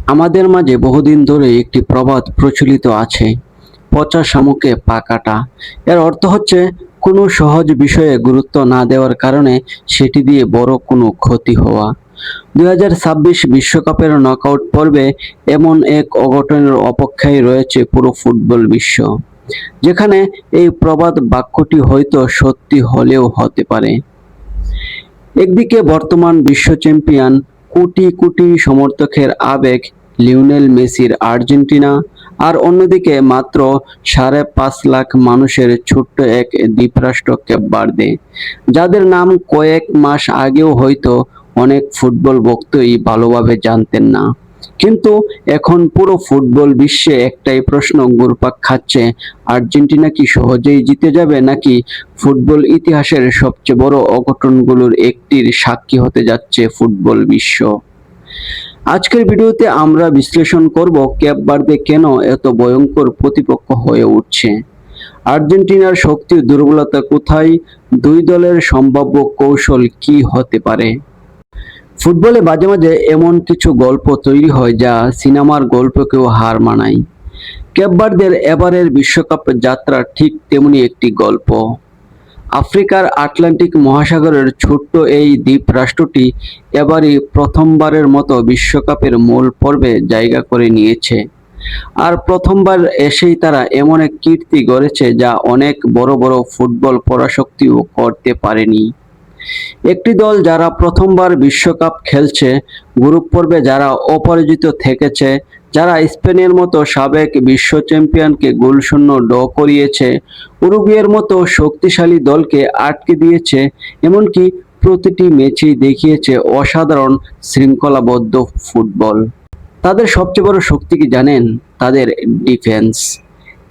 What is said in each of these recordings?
আমাদের মাঝে বহুদিন ধরে একটি প্রবাদ প্রচলিত আছে, পচা শামুকে পা কাটা। এর অর্থ হচ্ছে কোনো সহজ বিষয়ে গুরুত্ব না দেওয়ার কারণে সেটি দিয়ে বড় কোনো ক্ষতি হওয়া। 2026 বিশ্বকাপের নকআউট পর্বে এমন এক অঘটনের অপেক্ষায় রয়েছে পুরো ফুটবল বিশ্ব, যেখানে এই প্রবাদ বাক্যটি হয়তো সত্যি হলেও হতে পারে। একদিকে বর্তমান বিশ্ব চ্যাম্পিয়ন, কোটি কোটি সমর্থকের আবেগ লিওনেল মেসির আর্জেন্টিনা, আর অন্যদিকে মাত্র 5.5 লাখ মানুষের ছোট্ট এক দ্বীপরাষ্ট্র কেপ বার্দে, যাদের নাম কয়েক মাস আগেও হয়তো অনেক ফুটবল ভক্তই ভালোভাবে জানতেন না। কিন্তু এখন পুরো ফুটবল বিশ্বে একটাই প্রশ্ন ঘুরপাক খাচ্ছে, আর্জেন্টিনা কি সহজেই জিতে যাবে, নাকি ফুটবল ইতিহাসের সবচেয়ে বড় অঘটনগুলোর একটির সাক্ষী হতে যাচ্ছে ফুটবল বিশ্ব? আজকের ভিডিওতে আমরা বিশ্লেষণ করব কেপ বার্দে কেন এত ভয়ঙ্কর প্রতিপক্ষ হয়ে উঠছে, আর্জেন্টিনার শক্তি ও দুর্বলতা কোথায়, দুই দলের সম্ভাব্য কৌশল কি হতে পারে। ফুটবলে মাঝে মাঝে এমন কিছু গল্প তৈরি হয় যা সিনেমার গল্পকেও হার মানায়। কেপ বার্দের এবারের বিশ্বকাপ যাত্রা ঠিক তেমনি একটি গল্প। আফ্রিকার আটলান্টিক মহাসাগরের ছোট্ট এই দ্বীপ রাষ্ট্রটি এবারই প্রথমবারের মতো বিশ্বকাপের মূল পর্বে জায়গা করে নিয়েছে। আর প্রথমবার এসেই তারা এমন এক কীর্তি গড়েছে যা অনেক বড় বড় ফুটবল পরাশক্তিও করতে পারেনি। একটি দল যারা প্রথমবার বিশ্বকাপ খেলছে, গ্রুপ পর্বে যারা অপরাজিত থেকেছে, যারা স্পেনের মতো সাবেক বিশ্ব চ্যাম্পিয়নকে গোলশূন্য ড্র করিয়েছে, উরুগুয়ের মতো শক্তিশালী দলকে আটকে দিয়েছে, এমনকি প্রতিটি ম্যাচেই দেখিয়েছে অসাধারণ শৃঙ্খলাবদ্ধ ফুটবল। তাদের সবচেয়ে বড় শক্তি কি জানেন? তাদের ডিফেন্স।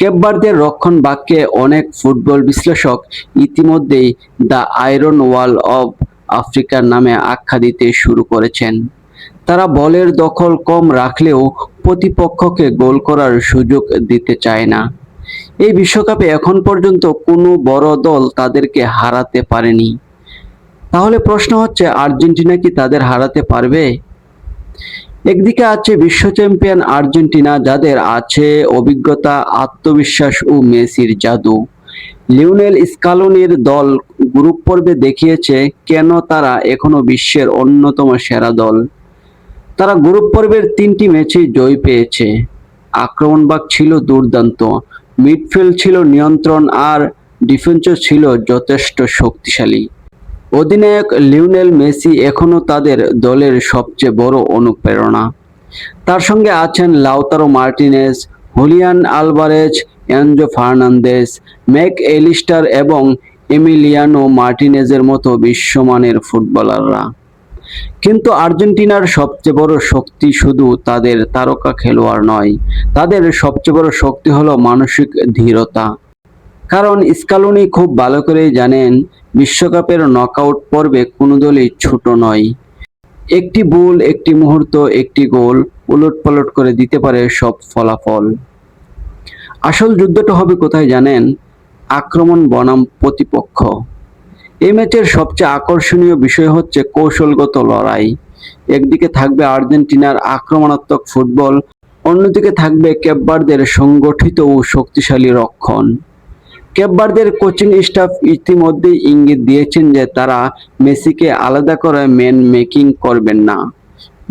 কেপ বার্দের রক্ষণ বাক্যে অনেক ফুটবল বিশ্লেষক ইতিমধ্যেই দ্য আয়রন ওয়াল অব আফ্রিকার নামে আখ্যা দিতে শুরু করেছেন। তারা বলের দখল কম রাখলেও প্রতিপক্ষকে গোল করার সুযোগ দিতে চায় না। এই বিশ্বকাপে এখন পর্যন্ত কোনো বড় দল তাদেরকে হারাতে পারেনি। তাহলে প্রশ্ন হচ্ছে, আর্জেন্টিনা কি তাদের হারাতে পারবে? একদিকে আছে বিশ্ব চ্যাম্পিয়ন আর্জেন্টিনা, যাদের আছে অভিজ্ঞতা, আত্মবিশ্বাস ও মেসির জাদু। লিওনেল স্কালোনির দল গ্রুপ পর্বে দেখিয়েছে কেন তারা এখনো বিশ্বের অন্যতম সেরা দল। তারা গ্রুপ পর্বের 3টি ম্যাচেই জয় পেয়েছে। আক্রমণভাগ ছিল দুর্দান্ত, মিডফিল্ড ছিল নিয়ন্ত্রণ, আর ডিফেন্সও ছিল যথেষ্ট শক্তিশালী। অধিনায়ক লিওনেল মেসি এখনো তাদের দলের সবচেয়ে বড় অনুপ্রেরণা। তার সঙ্গে আছেন Lautaro Martinez, Julian Alvarez, Enzo Fernandez, Mac Allister এবং এমিলিয়ানো মার্টিনেজের মতো বিশ্বমানের ফুটবলাররা। কিন্তু আর্জেন্টিনার সবচেয়ে বড় শক্তি শুধু তাদের তারকা খেলোয়াড় নয়, তাদের সবচেয়ে বড় শক্তি হলো মানসিক দৃঢ়তা। কারণ স্কালোনি খুব ভালো করেই জানেন, বিশ্বকাপের নকআউট পর্বে কোনো দলই ছোট নয়। একটি ভুল, একটি মুহূর্ত, একটি গোল উলটপালট করে দিতে পারে সব ফলাফল। আসল যুদ্ধটা হবে কোথায় জানেন? আক্রমণ বনাম প্রতিপক্ষ। এই ম্যাচের সবচেয়ে আকর্ষণীয় বিষয় হচ্ছে কৌশলগত লড়াই। একদিকে থাকবে আর্জেন্টিনার আক্রমণাত্মক ফুটবল, অন্যদিকে থাকবে কেপ বার্দের সংগঠিত ও শক্তিশালী রক্ষণ। কেপ বার্দের কোচিং স্টাফ ইতিমধ্যেই ইঙ্গিত দিয়েছেন যে তারা মেসিকে আলাদা করে ম্যান মেকিং করবেন না,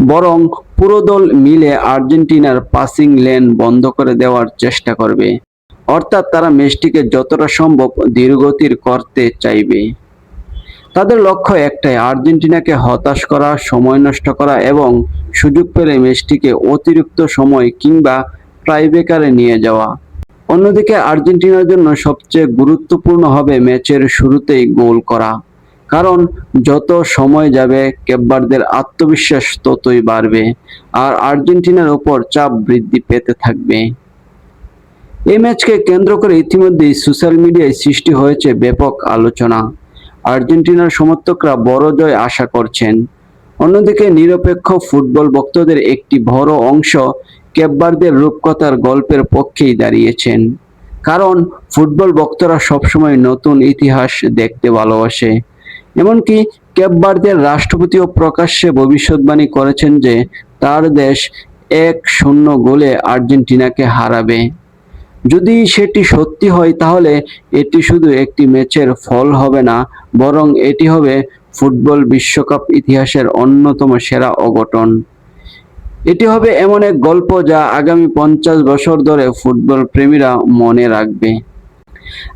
বরং পুরো দল মিলে আর্জেন্টিনার পাসিং লেন বন্ধ করে দেওয়ার চেষ্টা করবে। অর্থাৎ তারা ম্যাচটিকে যতটা সম্ভব ধীরগতির করতে চাইবে। তাদের লক্ষ্য একটাই, আর্জেন্টিনাকে হতাশ করা, সময় নষ্ট করা এবং সুযোগ পেলে ম্যাচটিকে অতিরিক্ত সময় কিংবা টাইব্রেকারে নিয়ে যাওয়া। অন্যদিকে আর্জেন্টিনার জন্য সবচেয়ে গুরুত্বপূর্ণ হবে ম্যাচের শুরুতেই গোল করা। কারণ যত সময় যাবে কেপ বার্দের আত্মবিশ্বাস ততই বাড়বে, আর আর্জেন্টিনার উপর চাপ বৃদ্ধি পেতে থাকবে। এই ম্যাচকে কেন্দ্র করে ইতিমধ্যেই সোশ্যাল মিডিয়ায় সৃষ্টি হয়েছে ব্যাপক আলোচনা। আর্জেন্টিনার সমর্থকরা বড় জয় আশা করছেন। অন্যদিকে নিরপেক্ষ ফুটবল ভক্তদের একটি বড় অংশ কেপ বার্দের রূপকথার গল্পের পক্ষেই দাঁড়িয়েছেন। কারণ ফুটবল ভক্তরা সবসময় নতুন ইতিহাস দেখতে ভালোবাসে। এমনকি কেপ বার্দের রাষ্ট্রপতিও প্রকাশ্যে ভবিষ্যৎবাণী করেছেন যে তার দেশ 1-0 গোলে আর্জেন্টিনাকে হারাবে। যদি সেটি সত্যি হয় তাহলে এটি শুধু একটি ম্যাচের ফল হবে না, বরং এটি হবে ফুটবল বিশ্বকাপ ইতিহাসের অন্যতম সেরা অঘটন। এটি হবে এমন এক গল্প যা আগামী 50 বছর ধরে ফুটবল প্রেমীরা মনে রাখবে।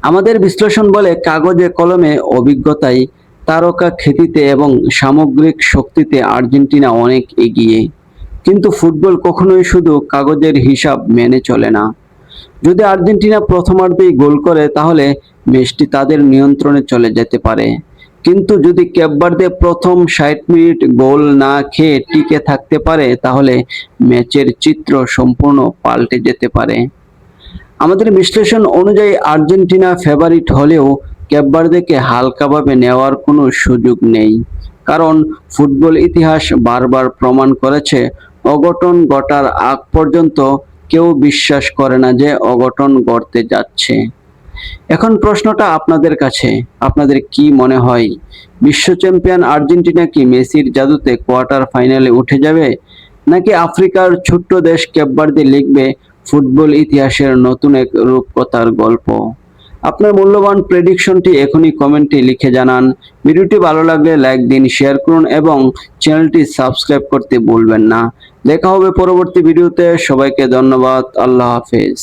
আমাদের বিশ্লেষণ বলে, কাগজে কলমে অভিজ্ঞতায়, তারকা খ্যাতিতে এবং সামগ্রিক শক্তিতে আর্জেন্টিনা অনেক এগিয়ে। কিন্তু ফুটবল কখনোই শুধু কাগজের হিসাব মেনে চলে না। যদি আর্জেন্টিনা প্রথমার্ধেই গোল করে তাহলে ম্যাচটি তাদের নিয়ন্ত্রণে চলে যেতে পারে। কিন্তু যদি কেপ ভার্দে প্রথম 60 মিনিট গোল না খেয়ে টিকে থাকতে পারে তাহলে ম্যাচের চিত্র সম্পূর্ণ পাল্টে যেতে পারে। আমাদের বিশ্লেষণ অনুযায়ী আর্জেন্টিনা ফেভারিট হলেও কেপ ভার্দেকে হালকাভাবে নেওয়ার কোনো সুযোগ নেই। কারণ ফুটবল ইতিহাস বারবার প্রমাণ করেছে, অঘটন ঘটার আগ পর্যন্ত কেউ বিশ্বাস করে না যে অঘটন ঘটতে যাচ্ছে। এখন প্রশ্নটা আপনাদের কাছে, আপনাদের কি মনে হয়, বিশ্ব চ্যাম্পিয়ন আর্জেন্টিনা কি মেসির জাদুতে কোয়ার্টার ফাইনালে উঠে যাবে, নাকি আফ্রিকার ছোট্ট দেশ কেপ ভার্দে লিখবে ফুটবল ইতিহাসের নতুন এক রূপকথার গল্প? আপনার মূল্যবান প্রেডিকশনটি এখনই কমেন্টে লিখে জানান। ভিডিওটি ভালো লাগলে লাইক দিন, শেয়ার করুন এবং চ্যানেলটি সাবস্ক্রাইব করতে ভুলবেন না। দেখা হবে পরবর্তী ভিডিওতে। সবাইকে ধন্যবাদ। আল্লাহ হাফেজ।